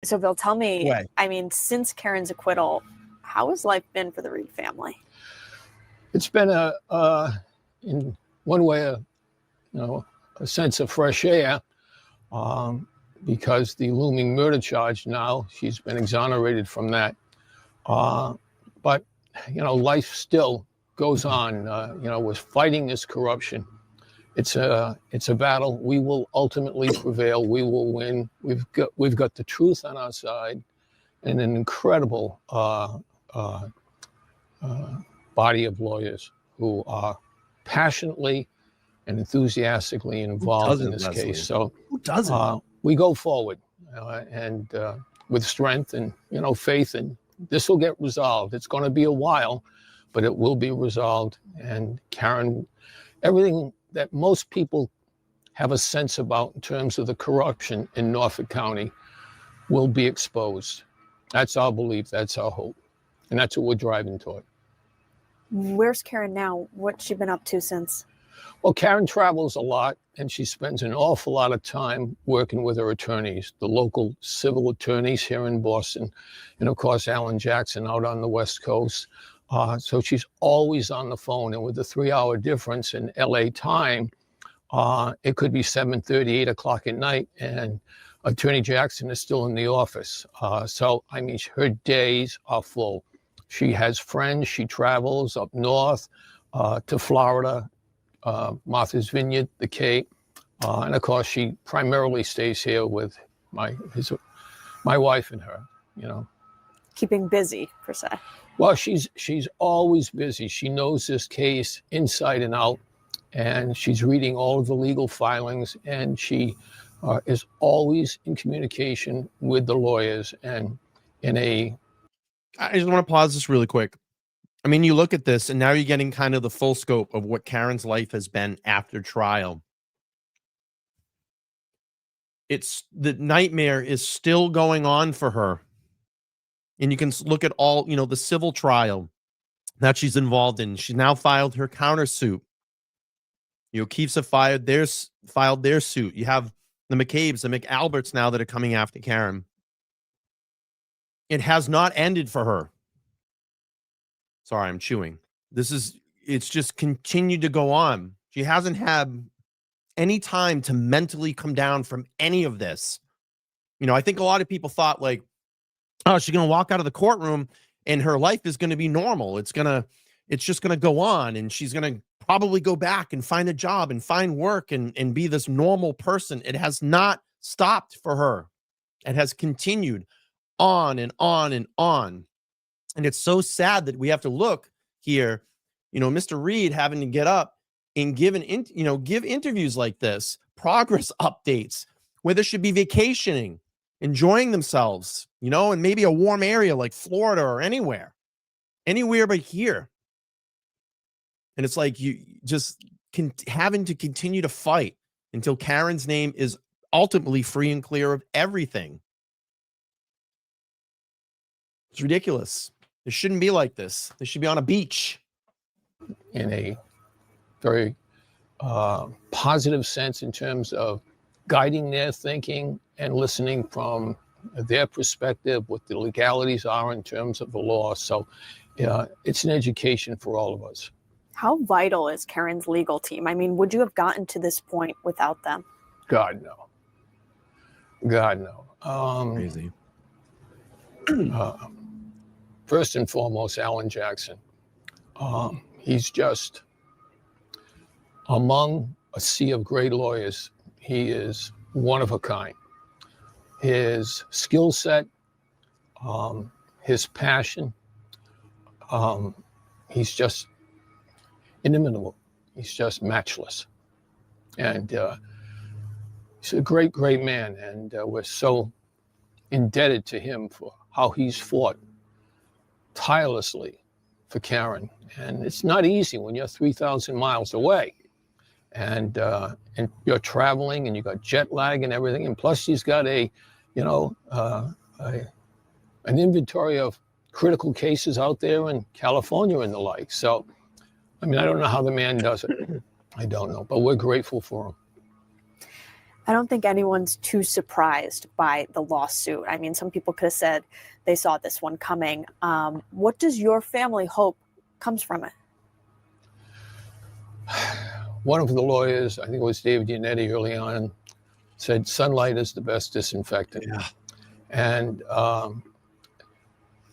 So Bill, tell me, way. I mean, since Karen's acquittal, how has life been for the Reed family? It's been in one way, a sense of fresh air, because the looming murder charge now, she's been exonerated from that. But, life still goes on. We're fighting this corruption. It's a battle. We will ultimately prevail. We will win. We've got the truth on our side, and an incredible body of lawyers who are passionately and enthusiastically involved in this case. So who doesn't? We go forward, and with strength and faith, and this will get resolved. It's going to be a while, but it will be resolved. And Karen, everything that most people have a sense about in terms of the corruption in Norfolk County will be exposed. That's our belief, that's our hope, and that's what we're driving toward. Where's Karen now? What's she been up to since? Well, Karen travels a lot, and she spends an awful lot of time working with her attorneys, the local civil attorneys here in Boston, and of course, Alan Jackson out on the West Coast. So she's always on the phone, and with the 3-hour difference in LA time, it could be 7:30, 8 o'clock at night, and Attorney Jackson is still in the office. So, I mean, her days are full. She has friends. She travels up north to Florida, Martha's Vineyard, the Cape, and of course, she primarily stays here with my wife and her. Keeping busy, per se. Well, she's always busy. She knows this case inside and out, and she's reading all of the legal filings, and she is always in communication with the lawyers. And I just want to pause this really quick. I mean, you look at this, and now you're getting kind of the full scope of what Karen's life has been after trial. The nightmare is still going on for her. And you can look at all, the civil trial that she's involved in. She's now filed her countersuit. O'Keefe's have filed their suit. You have the McCabe's, the McAlberts now that are coming after Karen. It has not ended for her. Sorry, I'm chewing. It's just continued to go on. She hasn't had any time to mentally come down from any of this. I think a lot of people thought like, oh, she's going to walk out of the courtroom and her life is going to be normal. It's just going to go on, and she's going to probably go back and find a job and find work and be this normal person. It has not stopped for her. It has continued on and on and on. And it's so sad that we have to look here, Mr. Reed having to get up and give interviews like this, progress updates, where they should be vacationing, enjoying themselves, in maybe a warm area like Florida or anywhere but here. And it's like you just having to continue to fight until Karen's name is ultimately free and clear of everything. It's ridiculous. It shouldn't be like this. They should be on a beach. In a very positive sense in terms of guiding their thinking and listening from their perspective, what the legalities are in terms of the law. So it's an education for all of us. How vital is Karen's legal team? I mean, would you have gotten to this point without them? God, no. God, no. Crazy. First and foremost, Alan Jackson. He's just among a sea of great lawyers. He is one of a kind. His skill set, his passion, he's just inimitable. He's just matchless. And he's a great, great man. And we're so indebted to him for how he's fought tirelessly for Karen. And it's not easy when you're 3,000 miles away and you're traveling and you got jet lag and everything. And plus she's got an inventory of critical cases out there in California and the like. So, I mean, I don't know how the man does it. I don't know, but we're grateful for him. I don't think anyone's too surprised by the lawsuit. I mean, some people could have said they saw this one coming. What does your family hope comes from it? One of the lawyers, I think it was David Yannetti early on, said sunlight is the best disinfectant. Yeah. And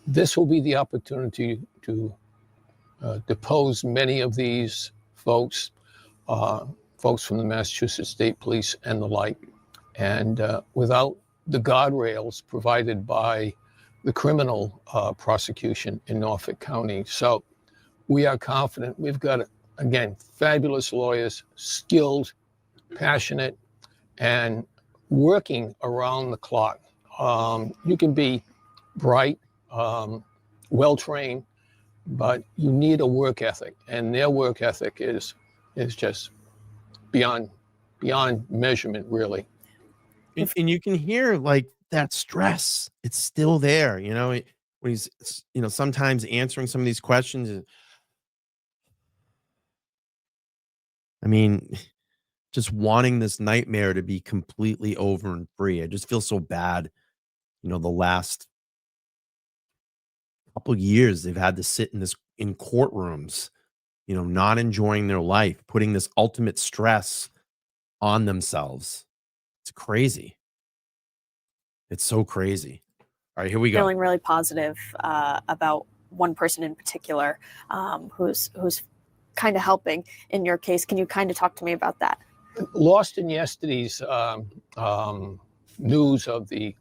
this will be the opportunity to depose many of these folks, folks from the Massachusetts State Police and the like. And without the guardrails provided by the criminal prosecution in Norfolk County. So we are confident. We've got, again, fabulous lawyers, skilled, passionate, and working around the clock. You can be bright, well-trained, but you need a work ethic, and their work ethic is just beyond measurement, really. And you can hear like that stress. It's still there, when he's, sometimes answering some of these questions. I mean, just wanting this nightmare to be completely over and free. I just feel so bad. The last couple years they've had to sit in courtrooms, not enjoying their life, putting this ultimate stress on themselves. It's crazy. It's so crazy. All right, here we go. Feeling really positive about one person in particular who's kind of helping in your case. Can you kind of talk to me about that? Lost in yesterday's news of the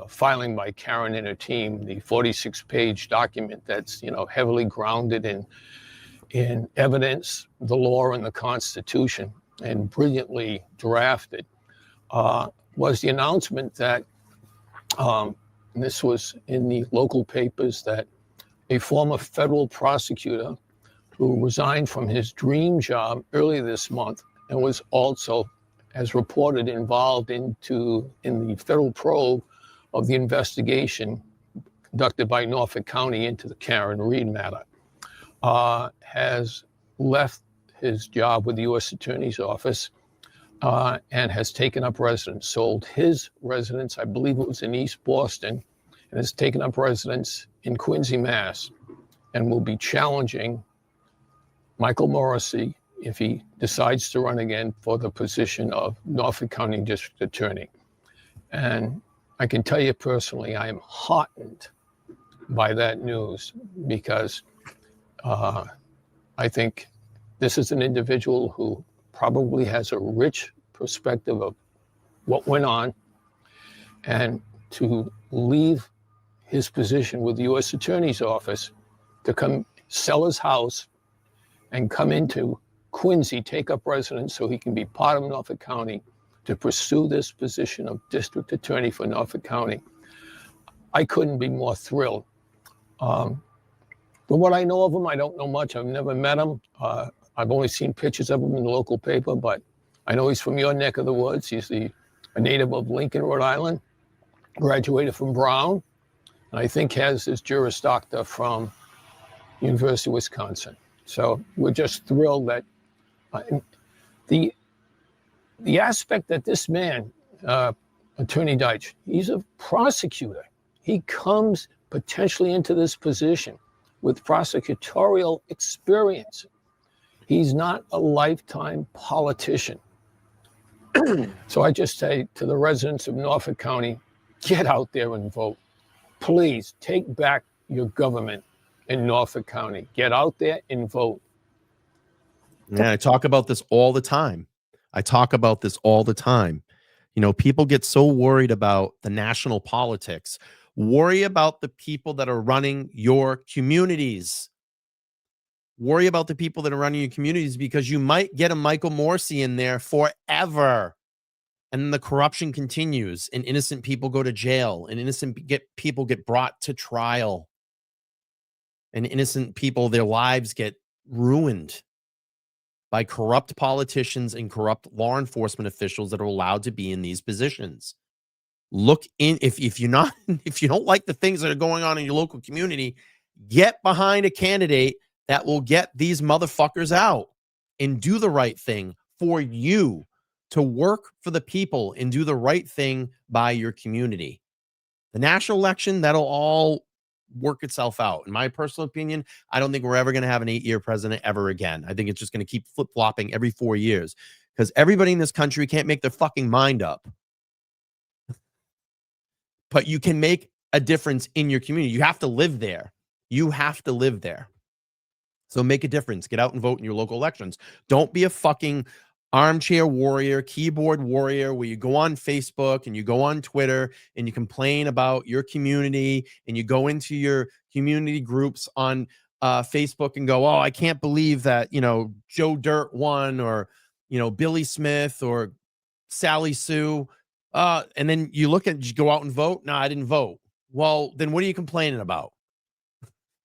filing by Karen and her team, the 46-page document that's heavily grounded in evidence, the law, and the Constitution, and brilliantly drafted, was the announcement that, and this was in the local papers, that a former federal prosecutor who resigned from his dream job earlier this month and was also, as reported, involved in the federal probe of the investigation conducted by Norfolk County into the Karen Reed matter, has left his job with the U.S. Attorney's Office and has taken up residence, sold his residence, I believe it was in East Boston, and has taken up residence in Quincy, Mass, and will be challenging Michael Morrissey if he decides to run again for the position of Norfolk County District Attorney. And I can tell you personally, I am heartened by that news, because I think this is an individual who probably has a rich perspective of what went on, and to leave his position with the U.S. Attorney's Office to come sell his house and come into Quincy, take up residence so he can be part of Norfolk County to pursue this position of District Attorney for Norfolk County. I couldn't be more thrilled. From what I know of him, I don't know much. I've never met him. I've only seen pictures of him in the local paper, but I know he's from your neck of the woods. He's a native of Lincoln, Rhode Island, graduated from Brown, and I think has his Juris Doctor from University of Wisconsin. So we're just thrilled that the aspect that this man, Attorney Deitch, he's a prosecutor. He comes potentially into this position with prosecutorial experience. He's not a lifetime politician. So I just say to the residents of Norfolk County, get out there and vote. Please take back your government in Norfolk County. Get out there and vote. Yeah, I talk about this all the time. People get so worried about the national politics. Worry about the people that are running your communities. Worry about the people that are running your communities, because you might get a Michael Morrissey in there forever. And then the corruption continues, and innocent people go to jail, and people get brought to trial. And innocent people, their lives get ruined by corrupt politicians and corrupt law enforcement officials that are allowed to be in these positions. Look in, if you don't like the things that are going on in your local community, get behind a candidate that will get these motherfuckers out and do the right thing for you, to work for the people and do the right thing by your community. The national election, that'll all work itself out. In my personal opinion, I don't think we're ever going to have an 8-year president ever again. I think it's just going to keep flip-flopping every 4 years because everybody in this country can't make their fucking mind up. But you can make a difference in your community. You have to live there. You have to live there. So make a difference. Get out and vote in your local elections. Don't be a fucking armchair warrior, keyboard warrior, where you go on Facebook and you go on Twitter and you complain about your community and you go into your community groups on Facebook and go, oh, I can't believe that, you know, Joe Dirt won, or, you know, Billy Smith or Sally Sue. And then you go out and vote. No, I didn't vote. Well, then what are you complaining about?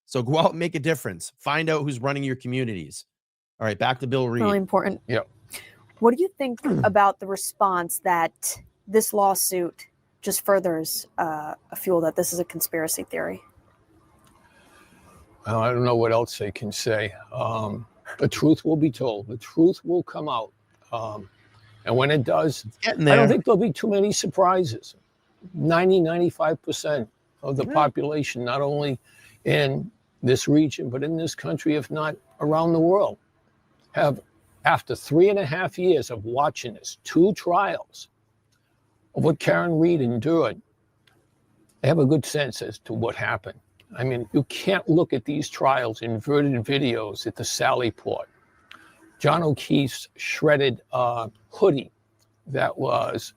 So go out and make a difference. Find out who's running your communities. All right, back to Bill Reed. Really important. Yep. What do you think about the response that this lawsuit just furthers a fuel that this is a conspiracy theory? Well, I don't know what else they can say. The truth will be told. The truth will come out. And when it does, I don't think there'll be too many surprises. 95% of the population, not only in this region, but in this country, if not around the world, have, after 3.5 years of watching this, 2 trials of what Karen Reed endured, they have a good sense as to what happened. I mean, you can't look at these trials, inverted videos at the Sally Port, John O'Keefe's shredded hoodie that was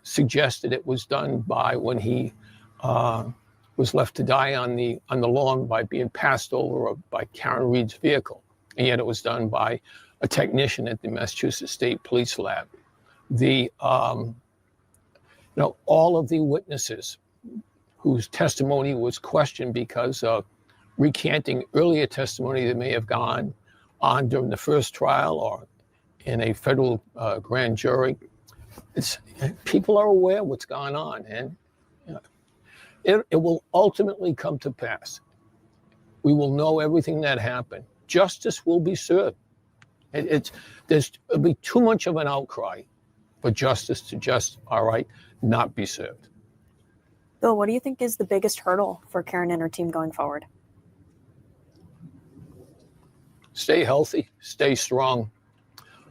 suggested it was done by when he was left to die on the lawn by being passed over by Karen Reed's vehicle, and yet it was done by a technician at the Massachusetts State Police Lab. All of the witnesses whose testimony was questioned because of recanting earlier testimony that may have gone on during the first trial or in a federal grand jury. People are aware of what's gone on, and it will ultimately come to pass. We will know everything that happened. Justice will be served. There'll be too much of an outcry for justice to just, not be served. Bill, what do you think is the biggest hurdle for Karen and her team going forward? Stay healthy, stay strong,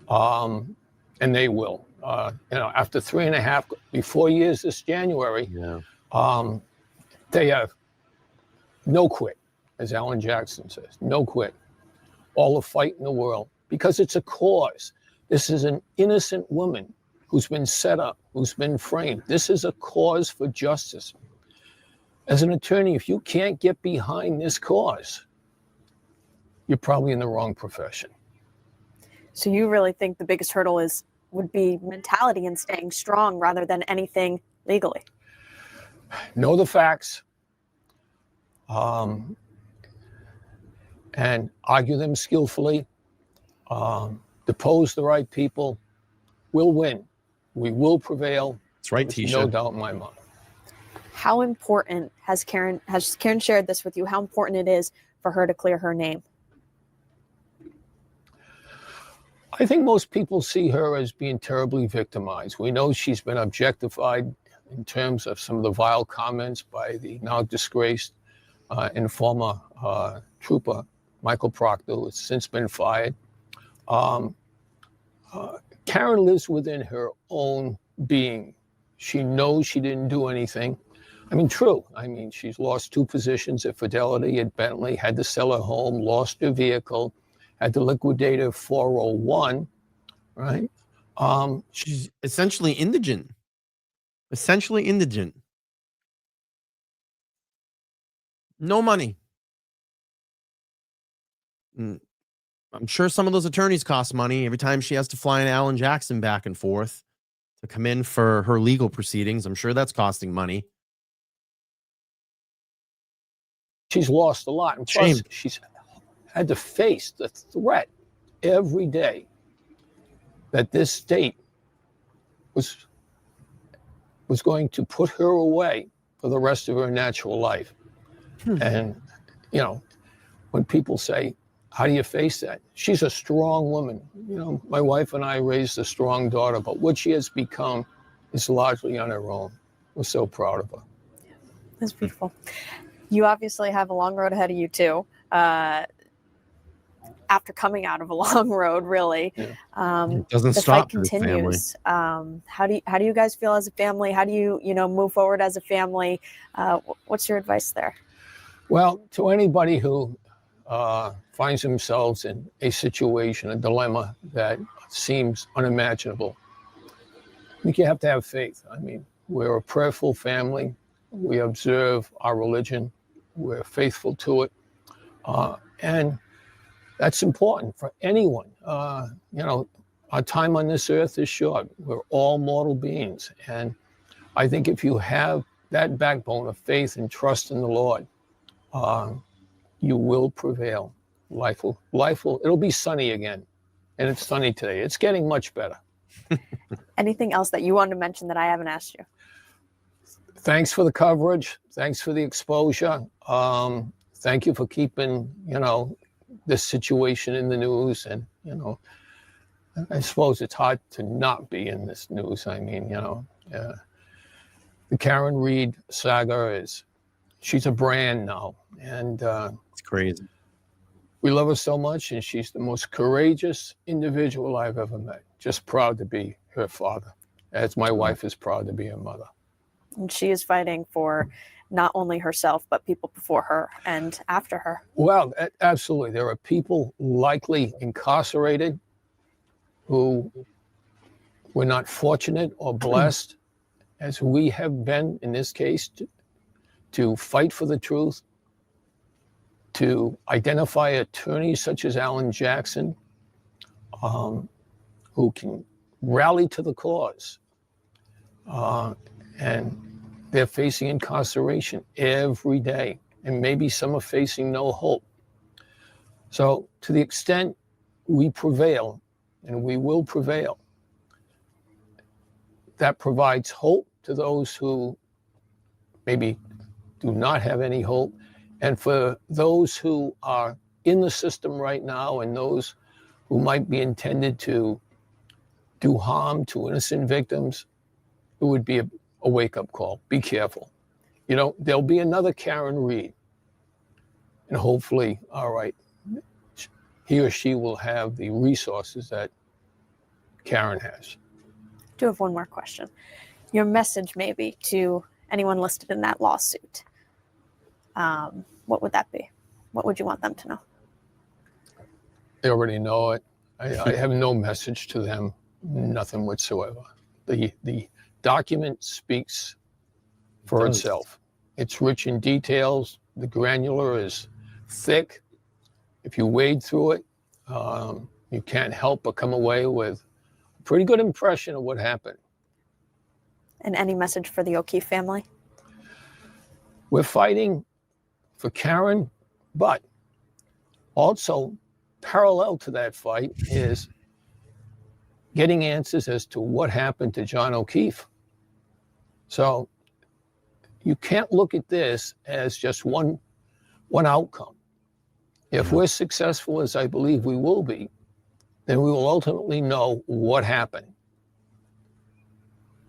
and they will. After 4 years this January, they have no quit, as Alan Jackson says, no quit. All the fight in the world, because it's a cause. This is an innocent woman who's been set up, who's been framed. This is a cause for justice. As an attorney, if you can't get behind this cause, you're probably in the wrong profession. So you really think the biggest hurdle would be mentality and staying strong rather than anything legally? Know the facts, and argue them skillfully, depose the right people. We'll win. We will prevail. That's right, There's Tisha. no doubt in my mind. How important has Karen shared this with you? How important it is for her to clear her name? I think most people see her as being terribly victimized. We know she's been objectified in terms of some of the vile comments by the now disgraced and former trooper, Michael Proctor, who has since been fired. Karen lives within her own being. She knows she didn't do anything. She's lost 2 positions at Fidelity, at Bentley, had to sell her home, lost her vehicle, had to liquidate her 401, right? She's essentially indigent. No money. I'm sure some of those attorneys cost money every time she has to fly in Alan Jackson back and forth to come in for her legal proceedings. I'm sure that's costing money. She's lost a lot. And plus, she's had to face the threat every day that this state was going to put her away for the rest of her natural life. And, when people say, how do you face that? She's a strong woman. You know, my wife and I raised a strong daughter, but what she has become is largely on her own. We're so proud of her. That's beautiful. You obviously have a long road ahead of you too. After coming out of a long road, really, It doesn't the stop fight for the family. continues. How do you guys feel as a family? How do you move forward as a family? What's your advice there? Well, to anybody who finds themselves in a situation, a dilemma that seems unimaginable, I think you have to have faith. I mean, we're a prayerful family. We observe our religion. We're faithful to it. And that's important for anyone. You know, our time on this earth is short. We're all mortal beings. And I think if you have that backbone of faith and trust in the Lord, you will prevail. It'll be sunny again. And it's sunny today. It's getting much better. Anything else that you wanted to mention that I haven't asked you? Thanks for the coverage. Thanks for the exposure. Thank you for keeping, this situation in the news. And, I suppose it's hard to not be in this news. I mean, the Karen Reed saga she's a brand now. And It's crazy. we love her so much. And she's the most courageous individual I've ever met. Just proud to be her father, as my wife is proud to be her mother. And she is fighting for not only herself, but people before her and after her. Well, absolutely. There are people likely incarcerated who were not fortunate or blessed, as we have been in this case, to fight for the truth, to identify attorneys such as Alan Jackson, who can rally to the cause. And they're facing incarceration every day, and maybe some are facing no hope. So to the extent we prevail, and we will prevail, that provides hope to those who maybe do not have any hope. And for those who are in the system right now, and those who might be intended to do harm to innocent victims, it would be a wake-up call. Be careful. There'll be another Karen Reed. And hopefully, all right, he or she will have the resources that Karen has. I do have one more question. Your message maybe to anyone listed in that lawsuit. What would that be? What would you want them to know? They already know it. I have no message to them, nothing whatsoever. The document speaks for itself. It's rich in details. The granular is thick. If you wade through it, you can't help but come away with a pretty good impression of what happened. And any message for the O'Keefe family? We're fighting for Karen, but also parallel to that fight is getting answers as to what happened to John O'Keefe. So you can't look at this as just one outcome. If we're successful, as I believe we will be, then we will ultimately know what happened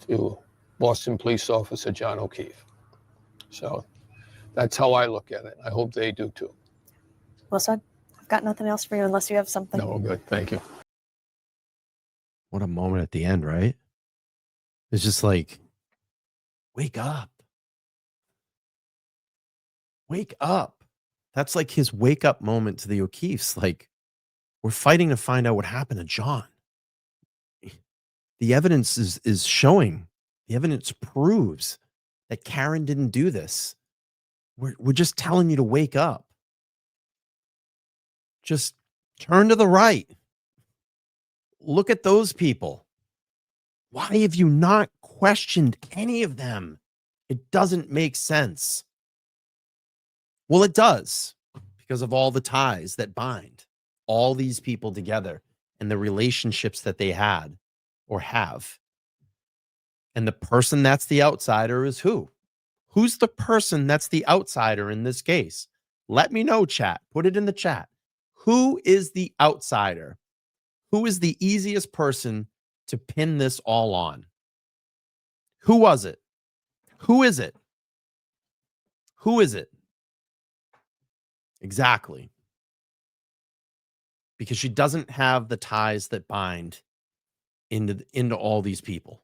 to Boston police officer John O'Keefe. So that's how I look at it. I hope they do too. Well said. I've got nothing else for you unless you have something. No, good. Thank you. What a moment at the end, right? It's just like, wake up. Wake up. That's like his wake up moment to the O'Keefes. Like, we're fighting to find out what happened to John. The evidence is showing, the evidence proves that Karen didn't do this. We're just telling you to wake up. Just turn to the right. Look at those people. Why have you not questioned any of them? It doesn't make sense. Well, it does, because of all the ties that bind all these people together and the relationships that they had or have. And the person that's the outsider is who? Who's the person that's the outsider in this case? Let me know, chat. Put it in the chat. Who is the outsider? Who is the easiest person to pin this all on? Who was it? Who is it? Who is it? Exactly. Because she doesn't have the ties that bind into all these people.